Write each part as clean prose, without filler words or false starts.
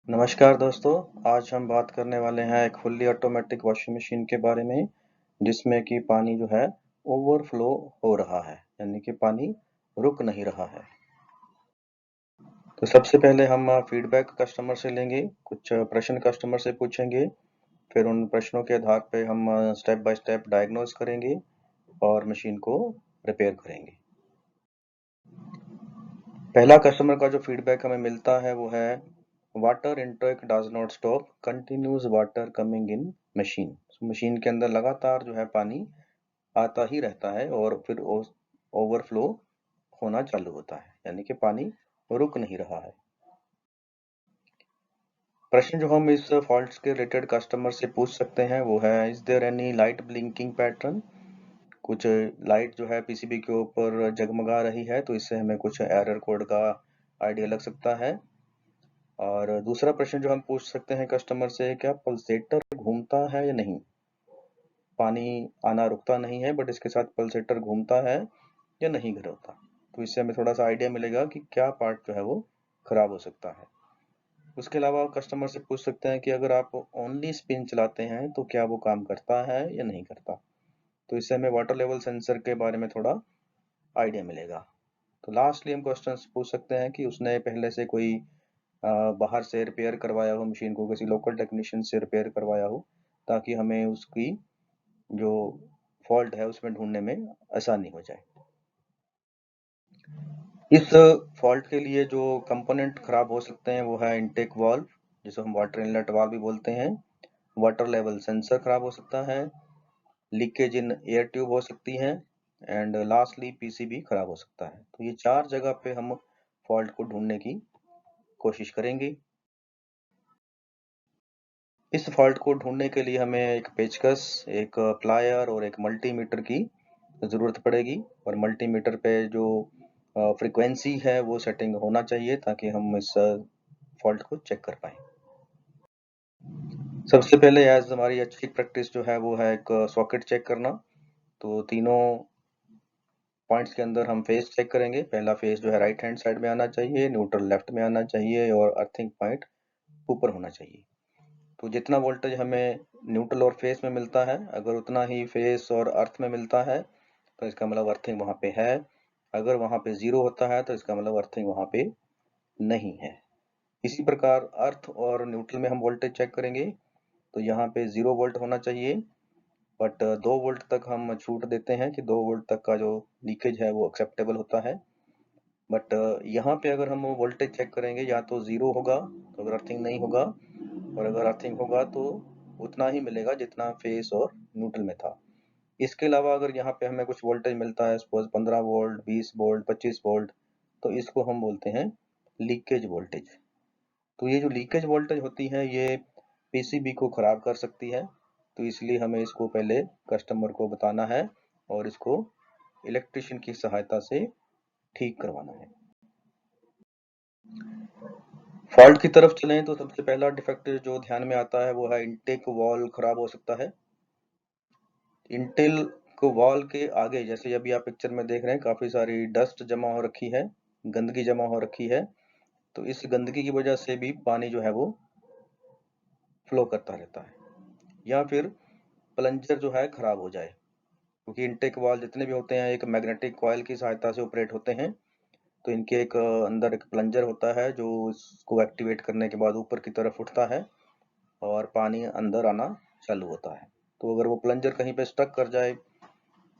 नमस्कार दोस्तों, आज हम बात करने वाले हैं एक फुल्ली ऑटोमेटिक वॉशिंग मशीन के बारे में, जिसमें कि पानी जो है ओवरफ्लो हो रहा है, यानी कि पानी रुक नहीं रहा है। तो सबसे पहले हम फीडबैक कस्टमर से लेंगे, कुछ प्रश्न कस्टमर से पूछेंगे, फिर उन प्रश्नों के आधार पे हम स्टेप बाय स्टेप डायग्नोज करेंगे और मशीन को रिपेयर करेंगे। पहला कस्टमर का जो फीडबैक हमें मिलता है वो है water intake does not stop, continuous water coming in machine. Machine के अंदर लगातार जो है पानी आता ही रहता है और फिर ओवरफ्लो होना चालू होता है, यानी कि पानी रुक नहीं रहा है। प्रश्न जो हम इस फॉल्ट के रिलेटेड कस्टमर से पूछ सकते हैं वो है, is there any light blinking pattern. कुछ लाइट जो है पीसीबी के ऊपर जगमगा रही है, तो इससे हमें कुछ एरर कोड का आइडिया लग सकता है। और दूसरा प्रश्न जो हम पूछ सकते हैं कस्टमर से, क्या पल्सेटर घूमता है या नहीं। पानी आना रुकता नहीं है, बट इसके साथ पल्सेटर घूमता है या नहीं घूमता। तो इससे हमें थोड़ा सा आइडिया मिलेगा कि क्या पार्ट जो है वो खराब हो सकता है। उसके अलावा कस्टमर से पूछ सकते हैं कि अगर आप ओनली स्पिन चलाते हैं तो क्या वो काम करता है या नहीं करता। तो इससे हमें वाटर लेवल सेंसर के बारे में थोड़ा आइडिया मिलेगा। तो लास्टली हम क्वेश्चन पूछ सकते हैं कि उसने पहले से कोई बाहर से रिपेयर करवाया हो, मशीन को किसी लोकल टेक्नीशियन से रिपेयर करवाया हो, ताकि हमें उसकी जो फॉल्ट है उसमें ढूंढने में आसानी हो जाए। इस फॉल्ट के लिए जो कंपोनेंट खराब हो सकते हैं वो है इनटेक वाल्व, जिसे हम वाटर इनलेट वाल्व भी बोलते हैं, वाटर लेवल सेंसर खराब हो सकता है, लीकेज इन एयर ट्यूब हो सकती है, एंड लास्टली पीसीबी खराब हो सकता है। तो ये चार जगह पे हम फॉल्ट को ढूंढने की कोशिश करेंगे। इस फॉल्ट को ढूंढने के लिए हमें एक पेचकस, एक प्लायर और एक मल्टीमीटर की ज़रूरत पड़ेगी। और मल्टीमीटर पे जो फ्रीक्वेंसी है वो सेटिंग होना चाहिए, ताकि हम इस फॉल्ट को चेक कर पाए। सबसे पहले एज हमारी अच्छी प्रैक्टिस जो है वो है एक सॉकेट चेक करना। तो तीनों पॉइंट्स के अंदर हम फेस चेक करेंगे। पहला फेस जो है राइट हैंड साइड में आना चाहिए, न्यूट्रल लेफ्ट में आना चाहिए और अर्थिंग पॉइंट ऊपर होना चाहिए। तो जितना वोल्टेज हमें न्यूट्रल और फेस में मिलता है, अगर उतना ही फेस और अर्थ में मिलता है तो इसका मतलब अर्थिंग वहां पे है। अगर वहां पे जीरो होता है तो इसका मतलब अर्थिंग वहां पे नहीं है। इसी प्रकार अर्थ और न्यूट्रल में हम वोल्टेज चेक करेंगे। तो यहाँ पे 0 वोल्ट होना चाहिए, बट 2 वोल्ट तक हम छूट देते हैं कि 2 वोल्ट तक का जो लीकेज है वो एक्सेप्टेबल होता है। बट यहाँ पे अगर हम वोल्टेज चेक करेंगे, या तो 0 होगा तो अगर अर्थिंग नहीं होगा, और अगर अर्थिंग होगा तो उतना ही मिलेगा जितना फेस और न्यूट्रल में था। इसके अलावा अगर यहाँ पे हमें कुछ वोल्टेज मिलता है, सपोज 15 वोल्ट, 20 वोल्ट, 25 वोल्ट, तो इसको हम बोलते हैं लीकेज वोल्टेज। तो ये जो लीकेज वोल्टेज होती है ये पीसीबी को खराब कर सकती है। तो इसलिए हमें इसको पहले कस्टमर को बताना है और इसको इलेक्ट्रिशियन की सहायता से ठीक करवाना है। फॉल्ट की तरफ चलें तो सबसे पहला डिफेक्ट जो ध्यान में आता है वो है इनटेक वॉल खराब हो सकता है। इंटेल को वॉल के आगे, जैसे अभी आप पिक्चर में देख रहे हैं, काफी सारी डस्ट जमा हो रखी है, गंदगी जमा हो रखी है। तो इस गंदगी की वजह से भी पानी जो है वो फ्लो करता रहता है। या फिर प्लंजर जो है खराब हो जाए, क्योंकि इनटेक वाल्व जितने भी होते हैं एक मैग्नेटिक कॉइल की सहायता से ऑपरेट होते हैं। तो इनके एक अंदर एक प्लंजर होता है जो इसको एक्टिवेट करने के बाद ऊपर की तरफ उठता है और पानी अंदर आना चालू होता है। तो अगर वो प्लंजर कहीं पे स्टक कर जाए,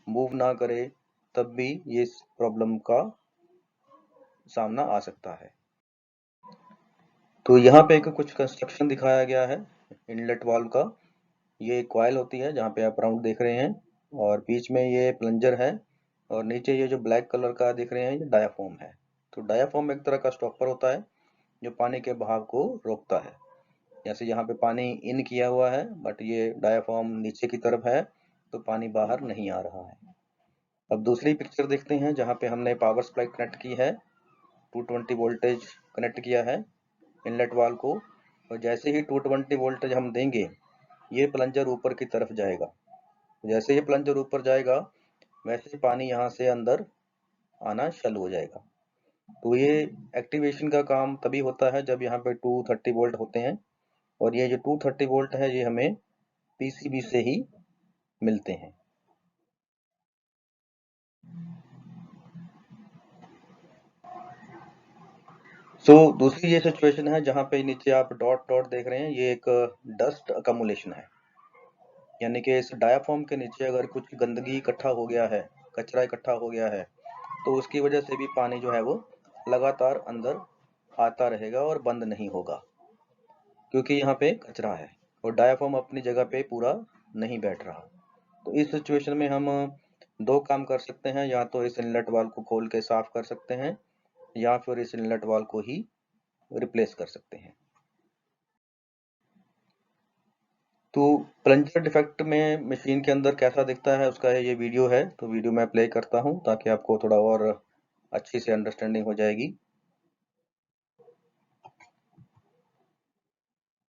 मूव ना करे, तब भी ये इस प्रॉब्लम का सामना आ सकता है। तो यहाँ पे एक कुछ कंस्ट्रक्शन दिखाया गया है इनलेट वाल्व का। ये एक कॉइल होती है जहाँ पे आप राउंड देख रहे हैं, और बीच में ये प्लंजर है, और नीचे ये जो ब्लैक कलर का दिख रहे हैं ये डायाफ्राम है। तो डायाफ्राम एक तरह का स्टॉपर होता है जो पानी के बहाव को रोकता है। जैसे यहाँ पे पानी इन किया हुआ है, बट ये डायाफ्राम नीचे की तरफ है, तो पानी बाहर नहीं आ रहा है। अब दूसरी पिक्चर देखते हैं जहाँ पे हमने पावर सप्लाई कनेक्ट की है, 220 वोल्टेज कनेक्ट किया है इनलेट वाल्व को। और जैसे ही 220 वोल्टेज हम देंगे, ये प्लंजर ऊपर की तरफ जाएगा। जैसे ही प्लंजर ऊपर जाएगा, वैसे पानी यहाँ से अंदर आना चालू हो जाएगा। तो ये एक्टिवेशन का काम तभी होता है जब यहाँ पे 230 वोल्ट होते हैं, और ये जो 230 वोल्ट है ये हमें पीसीबी से ही मिलते हैं। दूसरी ये सिचुएशन है जहाँ पे नीचे आप डॉट डॉट देख रहे हैं, ये एक डस्ट अकमुलेशन है, यानी कि इस डायाफ्राम के नीचे अगर कुछ गंदगी इकट्ठा हो गया है, कचरा इकट्ठा हो गया है, तो उसकी वजह से भी पानी जो है वो लगातार अंदर आता रहेगा और बंद नहीं होगा, क्योंकि यहाँ पे कचरा है और डायाफ्राम अपनी जगह पे पूरा नहीं बैठ रहा। तो इस सिचुएशन में हम दो काम कर सकते हैं, या तो इस इनलेट वाल्व को खोल के साफ कर सकते हैं, या फिर इस इनलेट वाल्व को ही रिप्लेस कर सकते हैं। तो प्लंजर डिफेक्ट में मशीन के अंदर कैसा दिखता है उसका ये वीडियो है, तो वीडियो मैं प्ले करता हूं ताकि आपको थोड़ा और अच्छी से अंडरस्टैंडिंग हो जाएगी।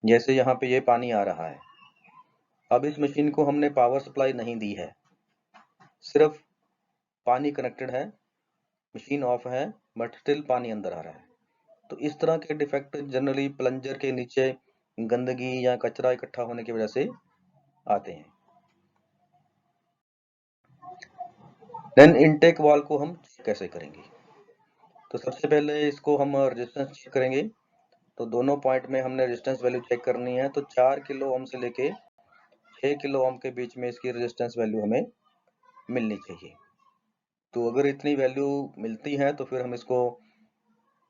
जैसे यहाँ पे ये पानी आ रहा है, अब इस मशीन को हमने पावर सप्लाई नहीं दी है, सिर्फ पानी कनेक्टेड है, मशीन ऑफ है, बट स्टिल पानी अंदर आ रहा है। तो इस तरह के डिफेक्ट जनरली प्लंजर के नीचे गंदगी या कचरा इकट्ठा होने की वजह से आते हैं। देन इनटेक वाल्व को हम चेक कैसे करेंगे? तो सबसे पहले इसको हम रेजिस्टेंस चेक करेंगे। तो दोनों पॉइंट में हमने रेजिस्टेंस वैल्यू चेक करनी है। तो 4 किलो ओम से लेके 6 किलो ओम के बीच में इसकी रेजिस्टेंस वैल्यू हमें मिलनी चाहिए। तो अगर इतनी वैल्यू मिलती है तो फिर हम इसको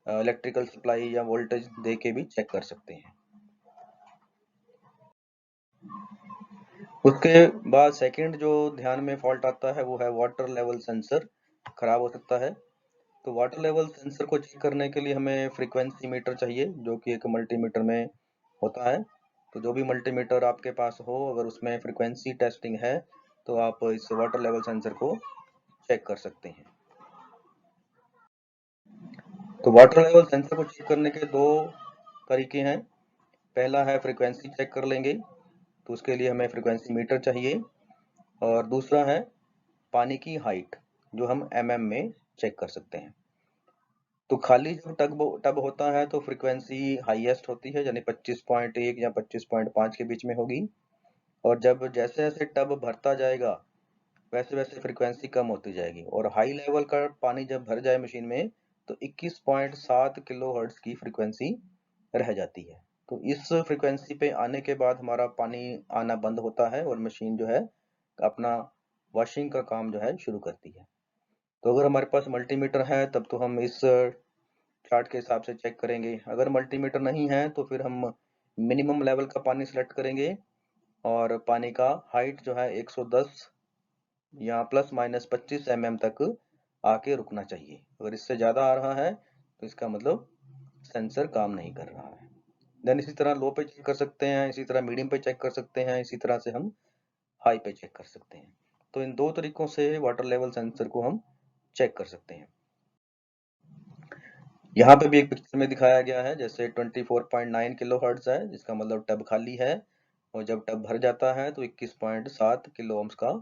इलेक्ट्रिकल सप्लाई या वोल्टेज दे के भी चेक कर सकते हैं। उसके बाद सेकंड जो ध्यान में फॉल्ट आता है वो है वाटर लेवल सेंसर खराब हो सकता है। तो वाटर लेवल सेंसर को चेक करने के लिए हमें फ्रीक्वेंसी मीटर चाहिए, जो कि एक मल्टीमीटर में होता है। तो जो भी मल्टीमीटर आपके पास हो, अगर उसमें फ्रीक्वेंसी टेस्टिंग है तो आप इस वाटर लेवल सेंसर को चेक कर सकते हैं। तो वाटर लेवल सेंसर को चेक करने के दो तरीके हैं। पहला है फ्रीक्वेंसी चेक कर लेंगे, तो उसके लिए हमें फ्रीक्वेंसी मीटर चाहिए, और दूसरा है पानी की हाइट, जो हम mm में चेक कर सकते हैं। तो खाली जब टब होता है तो फ्रीक्वेंसी हाईएस्ट होती है, यानी 25.1 या 25.5 के बीच में होगी, और जब जैसे जैसे टब भरता जाएगा वैसे वैसे फ्रीक्वेंसी कम होती जाएगी, और हाई लेवल का पानी जब भर जाए मशीन में तो 21.7 किलो हर्ट्ज की फ्रीक्वेंसी रह जाती है। तो इस फ्रीक्वेंसी पे आने के बाद हमारा पानी आना बंद होता है और मशीन जो है अपना वॉशिंग का काम जो है शुरू करती है। तो अगर हमारे पास मल्टीमीटर है तब तो हम इस चार्ट के हिसाब से चेक करेंगे। अगर मल्टीमीटर नहीं है तो फिर हम मिनिमम लेवल का पानी सिलेक्ट करेंगे, और पानी का हाइट जो है 110 या प्लस माइनस 25 mm तक आके रुकना चाहिए। अगर इससे ज्यादा आ रहा है तो इसका मतलब सेंसर काम नहीं कर रहा है। देन इसी तरह लो पे चेक कर सकते हैं, इसी तरह मीडियम पे चेक कर सकते हैं, इसी तरह से हम हाई पे चेक कर सकते हैं। तो इन दो तरीकों से वाटर लेवल सेंसर को हम चेक कर सकते हैं। यहाँ पे भी एक पिक्चर में दिखाया गया है, जैसे 24.9 किलो हर्ट्ज है, जिसका मतलब टब खाली है, और जब टब भर जाता है तो 21.7 किलो ओम्स का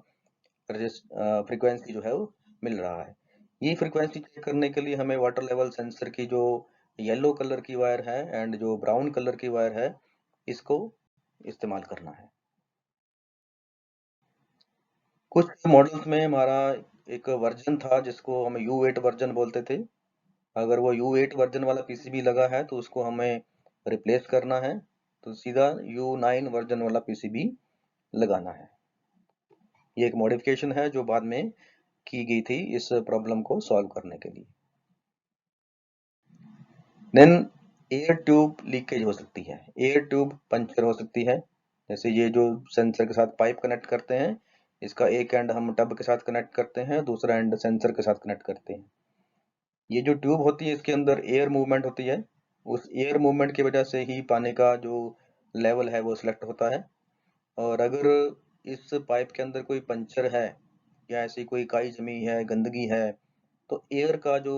फ्रीक्वेंसी जो है वो मिल रहा है। ये फ्रीक्वेंसी चेक करने के लिए हमें वाटर लेवल सेंसर की जो येलो कलर की वायर है एंड जो ब्राउन कलर की वायर है, इसको इस्तेमाल करना है। कुछ मॉडल्स में हमारा एक वर्जन था जिसको हम U8 वर्जन बोलते थे। अगर वो U8 वर्जन वाला पीसीबी लगा है तो उसको हमें रिप्लेस करना है, तो सीधा U9 वर्जन वाला पीसीबी लगाना है। ये एक मॉडिफिकेशन है जो बाद में की गई थी इस प्रॉब्लम को सॉल्व करने के लिए। देन एयर ट्यूब लीकेज हो सकती है, एयर ट्यूब पंचर हो सकती है। जैसे ये जो सेंसर के साथ पाइप कनेक्ट करते हैं, इसका एक एंड हम टब के साथ कनेक्ट करते हैं, दूसरा एंड सेंसर के साथ कनेक्ट करते हैं। ये जो ट्यूब होती है इसके अंदर एयर मूवमेंट होती है, उस एयर मूवमेंट की वजह से ही पानी का जो लेवल है वो सिलेक्ट होता है। और अगर इस पाइप के अंदर कोई पंचर है या ऐसी कोई काई जमी है, गंदगी है, तो एयर का जो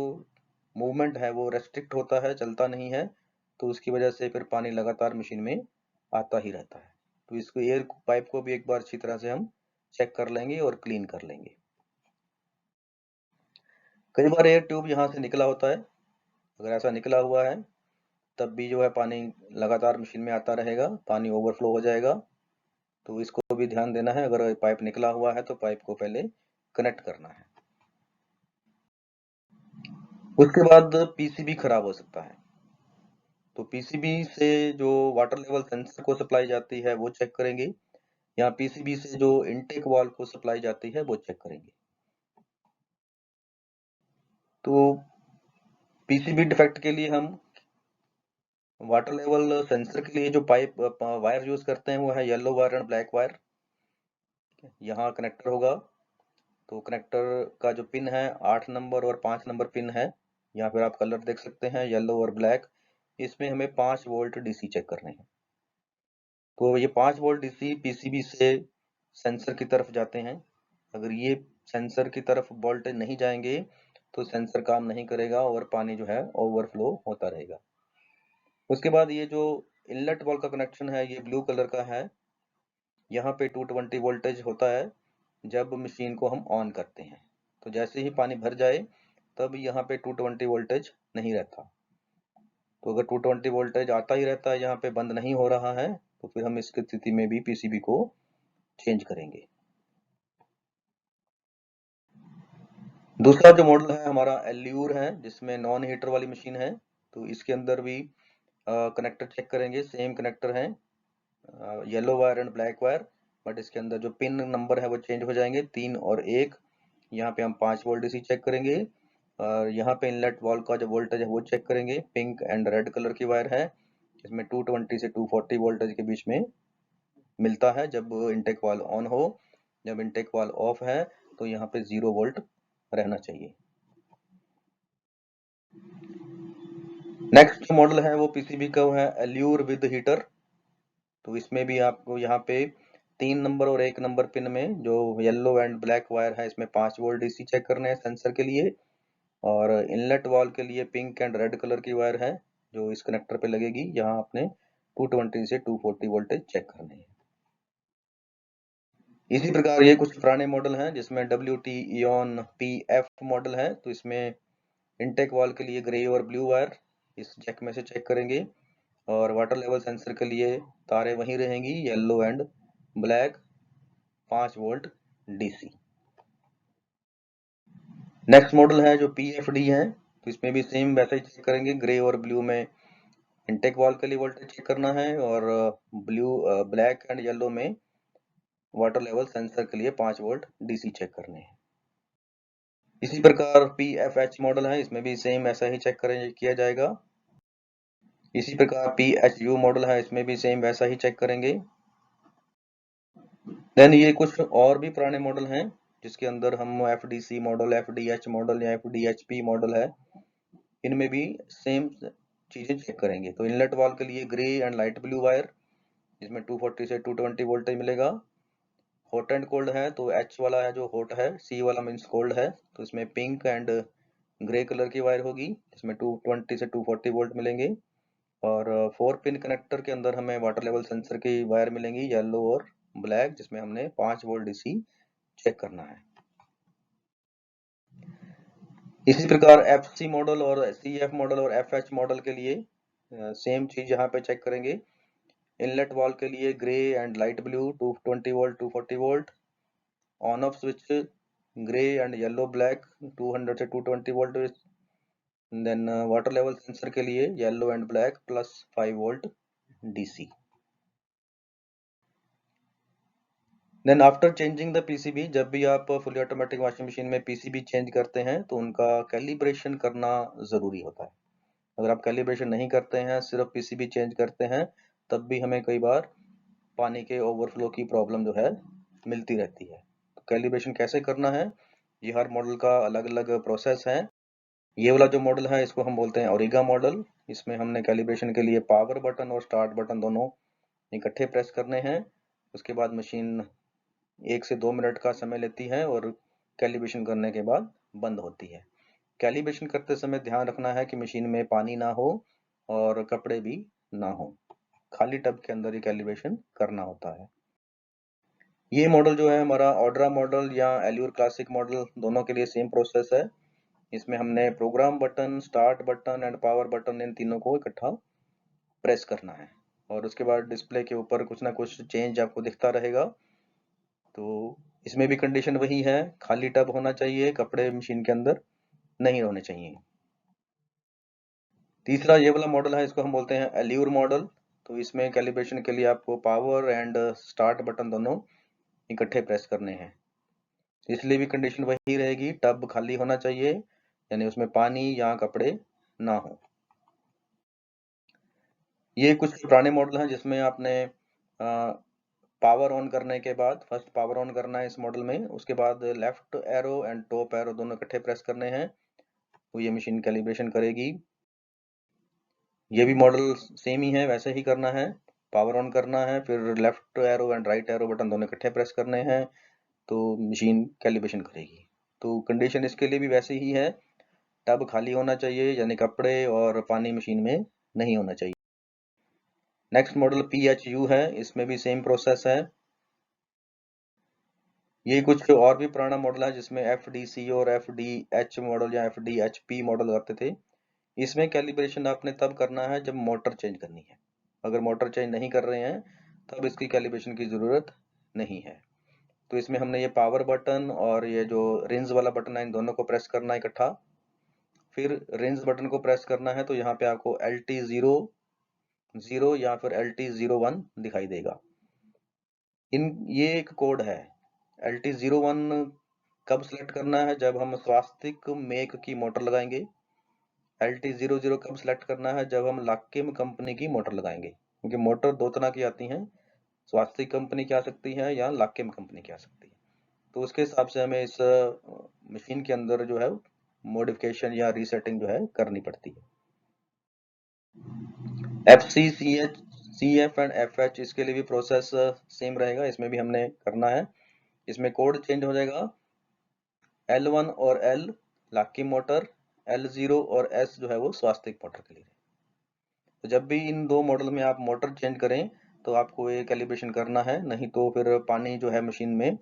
मूवमेंट है वो रेस्ट्रिक्ट होता है, चलता नहीं है, तो उसकी वजह से फिर पानी लगातार मशीन में आता ही रहता है। तो इसको एयर पाइप को भी एक बार अच्छी तरह से हम चेक कर लेंगे और क्लीन कर लेंगे। कई बार एयर ट्यूब यहाँ से निकला होता है, अगर ऐसा निकला हुआ है तब भी जो है पानी लगातार मशीन में आता रहेगा, पानी ओवरफ्लो हो जाएगा। तो इसको भी ध्यान देना है, अगर पाइप निकला हुआ है तो पाइप को पहले कनेक्ट करना है। उसके बाद पीसीबी खराब हो सकता है, तो पीसीबी से जो वाटर लेवल सेंसर को सप्लाई जाती है वो चेक करेंगे, या पीसीबी से जो इनटेक वाल्व को सप्लाई जाती है वो चेक करेंगे। तो पीसीबी डिफेक्ट के लिए हम वाटर लेवल सेंसर के लिए जो पाइप वायर यूज करते हैं वो है yellow wire and black wire. यहाँ कनेक्टर होगा, तो कनेक्टर का जो पिन है 8 नंबर और 5 नंबर पिन है, यहाँ पर आप कलर देख सकते हैं येलो और ब्लैक। इसमें हमें 5 वोल्ट डीसी चेक करने हैं। तो ये 5 वोल्ट डीसी पीसीबी से सेंसर की तरफ जाते हैं। अगर ये सेंसर की तरफ वोल्टेज नहीं जाएंगे तो सेंसर काम नहीं करेगा और पानी जो है ओवरफ्लो होता रहेगा। उसके बाद ये जो इनलेट वाल्व का कनेक्शन है ये ब्लू कलर का है, यहाँ पे 220 वोल्टेज होता है जब मशीन को हम ऑन करते हैं। तो जैसे ही पानी भर जाए तब यहाँ पे 220 वोल्टेज नहीं रहता। तो अगर 220 वोल्टेज आता ही रहता है, यहाँ पे बंद नहीं हो रहा है, तो फिर हम इसकी स्थिति में भी पीसीबी को चेंज करेंगे। दूसरा जो मॉडल है हमारा एल्यूर है, जिसमें नॉन हीटर वाली मशीन है। तो इसके अंदर भी कनेक्टर चेक करेंगे, सेम कनेक्टर है yellow wire and black wire, but इसके अंदर जो पिन नंबर है वो चेंज हो जाएंगे, 3 और 1। यहाँ पे हम 5 वोल्ट डीसी चेक करेंगे, और यहाँ पे इनलेट वाल्व का जो वोल्टेज है वो चेक करेंगे। पिंक एंड रेड कलर की वायर है, इसमें 220 से 240 वोल्टेज के बीच में मिलता है जब इनटेक वाल्व ऑन हो। जब इनटेक वाल्व ऑफ है तो यहाँ पे 0 वोल्ट रहना चाहिए। नेक्स्ट मॉडल है वो पीसीबी का है एल्यूर विद हीटर। तो इसमें भी आपको यहाँ पे 3 नंबर और 1 नंबर पिन में जो येलो एंड ब्लैक वायर है इसमें 5 वोल्ट डीसी चेक करने हैं सेंसर के लिए, और इनलेट वाल्व के लिए पिंक एंड रेड कलर की वायर है जो इस कनेक्टर पे लगेगी, यहाँ आपने 220 से 240 वोल्टेज चेक करने हैं। इसी प्रकार ये कुछ पुराने मॉडल हैं जिसमें WT इयन PF मॉडल है। तो इसमें इनटेक वाल्व के लिए ग्रे और ब्लू वायर इस जैक में से चेक करेंगे, और वाटर लेवल सेंसर के लिए तारें वहीं रहेंगी yellow and black, 5 volt DC. Next model है जो PFD है, तो इसमें भी सेम वैसा ही चेक करेंगे, ग्रे और ब्लू में इनटेक वाल्व के लिए वोल्टेज चेक करना है, और ब्लैक एंड येलो में वाटर लेवल सेंसर के लिए 5 वोल्ट डीसी चेक करने हैं। इसी प्रकार PFH मॉडल है, इसमें भी सेम ऐसा ही चेक करेंगे किया जाएगा। इसी प्रकार PHU मॉडल है, इसमें भी सेम वैसा ही चेक करेंगे। देन ये कुछ और भी पुराने मॉडल हैं जिसके अंदर हम FDC मॉडल, FDH मॉडल या FDHP मॉडल है, इनमें भी सेम चीजें चेक करेंगे। तो इनलेट वाल्व के लिए grey and light blue wire, जिसमें 240 से 220 वोल्टेज मिलेगा। हॉट एंड कोल्ड है, तो H वाला है जो हॉट है, C वाला मीन्स कोल्ड है, तो इसमें पिंक एंड ग्रे कलर की वायर होगी, इसमें 220 से 240 वोल्ट मिलेंगे। और 4 पिन कनेक्टर के अंदर हमें वाटर लेवल सेंसर की वायर मिलेंगी येलो और ब्लैक, जिसमें हमने 5 वोल्ट डीसी चेक करना है। इसी प्रकार FC मॉडल और CF मॉडल और FH मॉडल के लिए सेम चीज यहाँ पे चेक करेंगे। इनलेट वाल्व के लिए grey and light blue 220 volt 240 volt, on off switch grey and yellow black 200 से 220 volt. Then water level sensor के लिए yellow and black plus 5 volt DC. Then after changing the PCB, जब भी आप fully automatic washing machine में PCB change करते हैं तो उनका कैलिब्रेशन करना जरूरी होता है। अगर आप कैलिब्रेशन नहीं करते हैं, सिर्फ पीसीबी चेंज करते हैं, तब भी हमें कई बार पानी के ओवरफ्लो की प्रॉब्लम जो है मिलती रहती है। तो कैलिब्रेशन कैसे करना है, ये हर मॉडल का अलग अलग प्रोसेस है। ये वाला जो मॉडल है इसको हम बोलते हैं ओरिगा मॉडल। इसमें हमने कैलिब्रेशन के लिए पावर बटन और स्टार्ट बटन दोनों इकट्ठे प्रेस करने हैं। उसके बाद मशीन 1 से 2 मिनट का समय लेती है और कैलिब्रेशन करने के बाद बंद होती है। कैलिब्रेशन करते समय ध्यान रखना है कि मशीन में पानी ना हो और कपड़े भी ना हो, खाली टब के अंदर ही कैलिब्रेशन करना होता है। ये मॉडल जो है हमारा ऑड्रा मॉडल या एल्यूर क्लासिक मॉडल, दोनों के लिए सेम प्रोसेस है। इसमें हमने program button, start button and power button, इन तीनों को इकट्ठा प्रेस करना है और उसके बाद डिस्प्ले के ऊपर कुछ ना कुछ चेंज आपको दिखता रहेगा। तो इसमें भी कंडीशन वही है, खाली टब होना चाहिए, कपड़े मशीन के अंदर नहीं होने चाहिए। तीसरा ये वाला मॉडल है, इसको हम बोलते हैं एल्यूर मॉडल। तो इसमें कैलिब्रेशन के लिए आपको पावर एंड स्टार्ट बटन दोनों इकट्ठे प्रेस करने हैं। इसलिए भी कंडीशन वही रहेगी, टब खाली होना चाहिए, यानी उसमें पानी या कपड़े ना हो। ये कुछ पुराने मॉडल हैं जिसमें आपने पावर ऑन करने के बाद, फर्स्ट पावर ऑन करना है इस मॉडल में, उसके बाद left arrow and top arrow दोनों इकट्ठे प्रेस करने हैं, तो ये मशीन कैलिब्रेशन करेगी। ये भी मॉडल सेम ही है, वैसे ही करना है, पावर ऑन करना है, फिर left arrow and right arrow button दोनों इकट्ठे प्रेस करने हैं, तो मशीन कैलिब्रेशन करेगी। तो कंडीशन इसके लिए भी वैसे ही है, टब खाली होना चाहिए, यानी कपड़े और पानी मशीन में नहीं होना चाहिए। नेक्स्ट मॉडल PHU है, इसमें भी सेम प्रोसेस है। ये कुछ और भी पुराना मॉडल है जिसमें FDC और FDH मॉडल या FDHP मॉडल आते थे। इसमें कैलिब्रेशन आपने तब करना है जब मोटर चेंज करनी है। अगर मोटर चेंज नहीं कर रहे हैं तब इसकी कैलिब्रेशन की ज़रूरत नहीं है। तो इसमें हमने ये पावर बटन और ये जो रिंज वाला बटन है, इन दोनों को प्रेस करना है इकट्ठा। फिर रिंज बटन को प्रेस करना है तो यहाँ पे आपको LT00 या फिर LT01 दिखाई देगा। ये एक कोड है। LT01 कब सिलेक्ट करना है, जब हम स्वास्तिक मेक की मोटर लगाएंगे। LT00 कब सिलेक्ट करना है, जब हम लाक्किम कंपनी की मोटर लगाएंगे, क्योंकि मोटर दो तरह की आती हैं, स्वास्तिक कंपनी की आ सकती है या लाक्किम कंपनी की आ सकती है। तो उसके हिसाब से हमें इस मशीन के अंदर जो है मॉडिफिकेशन या रीसेटिंग जो है करनी पड़ती है। FC, CH, CF and FH, इसके लिए भी प्रोसेस सेम रहेगा, इसमें भी हमने करना है। इसमें कोड चेंज हो जाएगा, L1 और L लाक्किम मोटर, L0 और S जो है वो स्वास्तिक मोटर के लिए। तो जब भी इन दो मॉडल में आप मोटर चेंज करें तो आपको ये कैलिब्रेशन करना है, नहीं तो फिर पानी जो है मशीन में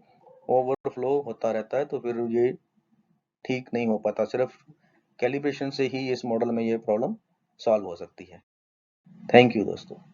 ओवरफ्लो होता रहता है, तो फिर ये ठीक नहीं हो पाता। सिर्फ कैलिब्रेशन से ही इस मॉडल में ये प्रॉब्लम सॉल्व हो सकती है। थैंक यू दोस्तों।